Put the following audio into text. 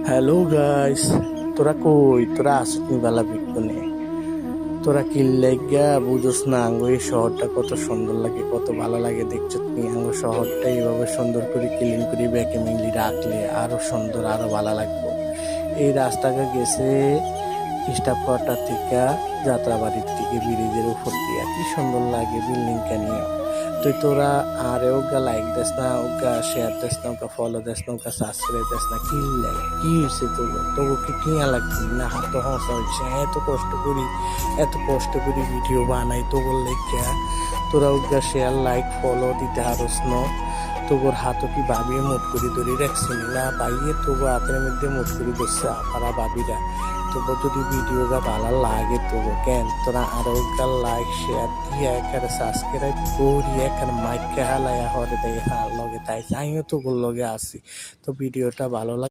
Hello guys, তোরা কই? তোরা আসনি বালা বিক্ষণে? তোরা কিল্লাইগা বুঝোস না আঙ্গো এই শহরটা কত সুন্দর লাগে, কত ভালো লাগে দেখছো তুমি? আঙ্গো শহরটা এইভাবে সুন্দর করে ক্লিন করে ব্যাকে মিলি রাখলে আরো সুন্দর, আরো ভালো লাগবে। এই রাস্তাটা গেছে স্টাফ কোয়ার্টার থেকে যাত্রাবাড়ির থেকে ব্রিজের উপর দিয়া, কি সুন্দর লাগে বিল্ডিং নিয়ে। তুই তোরা আর ওগা লাইক দেস না, ওগা শেয়ার দেস না, ওগা ফলো দেস না, ওগা সাবস্ক্রাইব দেস না, কি লাগে? কি হয়েছে তোকে? তোকে কি কিনা লাগবে না? হাত হসা হচ্ছে, এত কষ্ট করি ভিডিও বানাই তোর লেখা। তোরা ওগা শেয়ার লাইক ফলো দিতে হারস ন? তোর হাতও কি ভাবিয়ে মুট করে ধরে রাখছি না পাইয়ে তোর হাতের মধ্যে মুট করে ধরছে আপারা ভাবিরা। তোর যদি ভিডিওটা ভালো লাগে তোকে কেন তোরা আরো লাইক শেয়ার দিয়ে এখানে সাবস্ক্রাইব করি এখানে মাইক হালায়া হরে দেয় লগে তাই আমিও তো লগে আসি। তো ভিডিওটা ভালো লাগে।